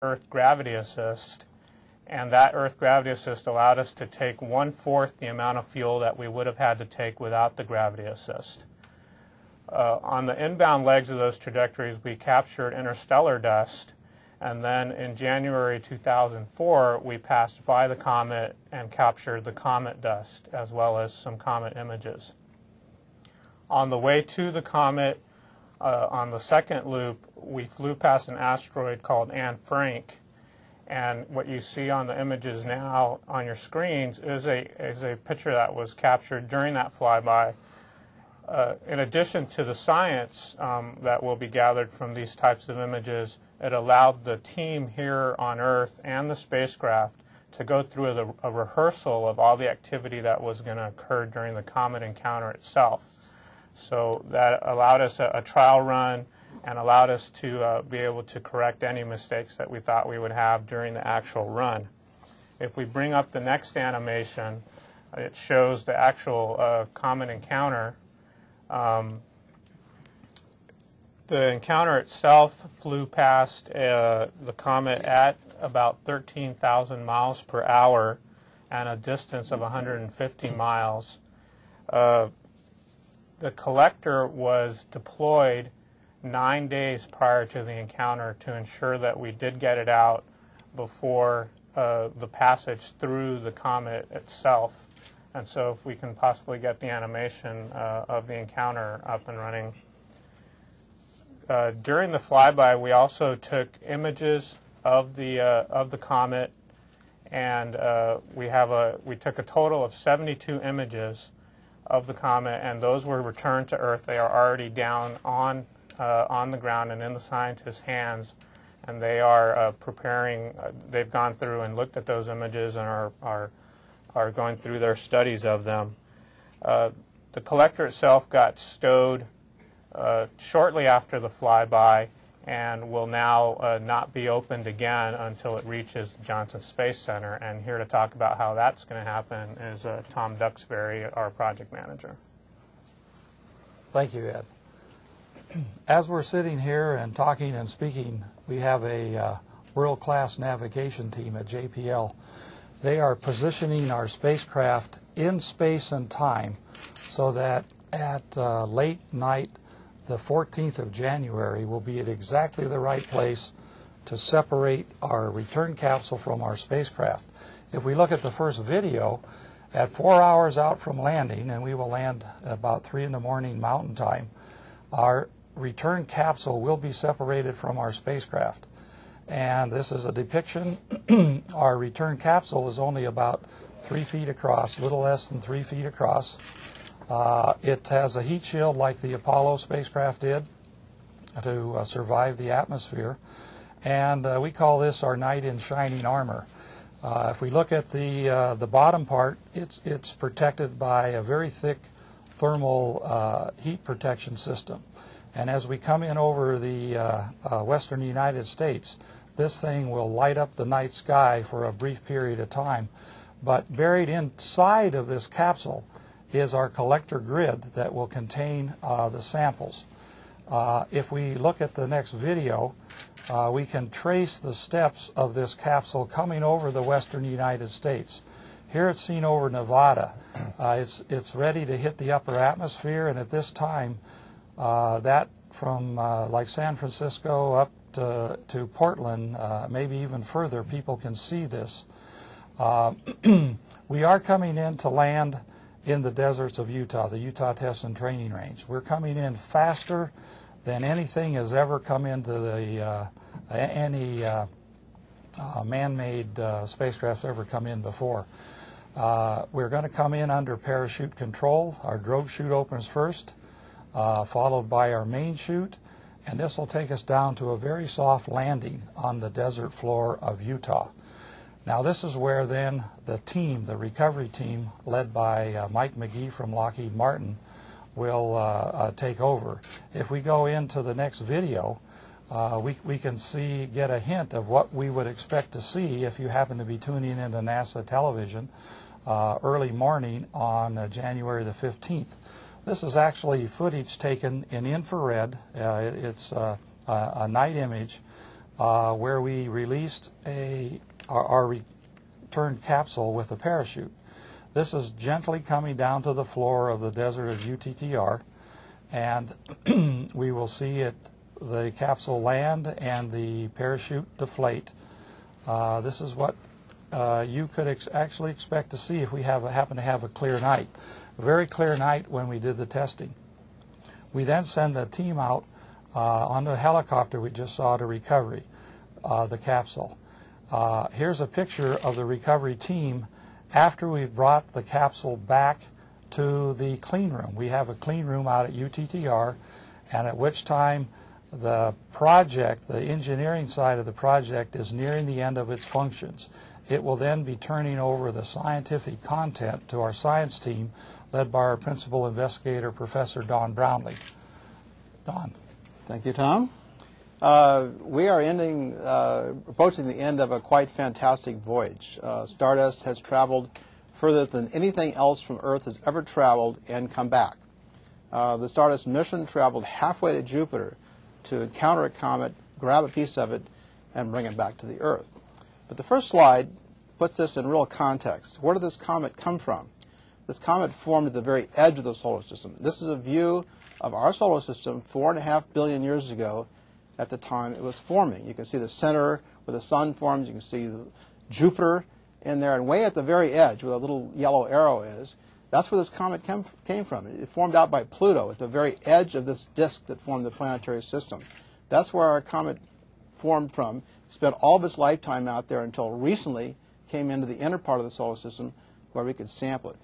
Earth gravity assist, and that Earth gravity assist allowed us to take 1/4 the amount of fuel that we would have had to take without the gravity assist. On the inbound legs of those trajectories, we captured interstellar dust, and then in January 2004, we passed by the comet and captured the comet dust, as well as some comet images. On the way to the comet, on the second loop, we flew past an asteroid called Anne Frank, and what you see on the images now on your screens is a picture that was captured during that flyby. In addition to the science that will be gathered from these types of images, it allowed the team here on Earth and the spacecraft to go through a rehearsal of all the activity that was going to occur during the comet encounter itself. So that allowed us a trial run and allowed us to be able to correct any mistakes that we thought we would have during the actual run. If we bring up the next animation, it shows the actual comet encounter. The encounter itself flew past the comet at about 13,000 miles per hour and a distance of 150 miles. The collector was deployed 9 days prior to the encounter to ensure that we did get it out before the passage through the comet itself. And so if we can possibly get the animation of the encounter up and running. During the flyby, we also took images of the comet, and we took a total of 72 images of the comet, and those were returned to Earth. They are already down on the ground and in the scientists' hands, and they are preparing. They've gone through and looked at those images and are going through their studies of them. The collector itself got stowed shortly after the flyby and will now not be opened again until it reaches the Johnson Space Center. And here to talk about how that's going to happen is Tom Duxbury, our project manager. Thank you, Ed. As we're sitting here and talking and speaking, we have a world-class navigation team at JPL. They are positioning our spacecraft in space and time so that at late night, the 14th of January, will be at exactly the right place to separate our return capsule from our spacecraft. If we look at the first video, at 4 hours out from landing, and we will land at about 3 in the morning Mountain Time, our return capsule will be separated from our spacecraft. And this is a depiction. Our return capsule is only about 3 feet across, a little less than 3 feet across. It has a heat shield like the Apollo spacecraft did to survive the atmosphere. And we call this our knight in shining armor. If we look at the bottom part, it's protected by a very thick thermal heat protection system. And as we come in over the western United States, this thing will light up the night sky for a brief period of time. But buried inside of this capsule is our collector grid that will contain the samples. If we look at the next video, we can trace the steps of this capsule coming over the western United States. Here it's seen over Nevada. It's ready to hit the upper atmosphere, and at this time, that from like San Francisco up to Portland, maybe even further, people can see this. We are coming in to land in the deserts of Utah, the Utah Test and Training Range. We're coming in faster than anything has ever come into the any man-made spacecrafts ever come in before. We're going to come in under parachute control. Our drogue chute opens first, followed by our main chute, and this will take us down to a very soft landing on the desert floor of Utah. Now this is where then the team, the recovery team, led by Mike McGee from Lockheed Martin, will take over. If we go into the next video, we can get a hint of what we would expect to see if you happen to be tuning into NASA television early morning on January the 15th. This is actually footage taken in infrared. It's a night image where we released our returned capsule with a parachute. This is gently coming down to the floor of the desert of UTTR, and we will see the capsule land and the parachute deflate. This is what you could actually expect to see if we happen to have a clear night. A very clear night when we did the testing. We then send a team out on the helicopter we just saw to recovery the capsule. Here's a picture of the recovery team after we've brought the capsule back to the clean room. We have a clean room out at UTTR, and at which time the project, the engineering side of the project, is nearing the end of its functions. It will then be turning over the scientific content to our science team, led by our principal investigator, Professor Don Brownlee. Don. Thank you, Tom. We are approaching the end of a quite fantastic voyage. Stardust has traveled further than anything else from Earth has ever traveled and come back. The Stardust mission traveled halfway to Jupiter to encounter a comet, grab a piece of it, and bring it back to the Earth. But the first slide puts this in real context. Where did this comet come from? This comet formed at the very edge of the solar system. This is a view of our solar system 4.5 billion years ago at the time it was forming. You can see the center where the sun forms. You can see Jupiter in there. And way at the very edge where the little yellow arrow is, that's where this comet came from. It formed out by Pluto at the very edge of this disk that formed the planetary system. That's where our comet formed from. It spent all of its lifetime out there until recently came into the inner part of the solar system where we could sample it.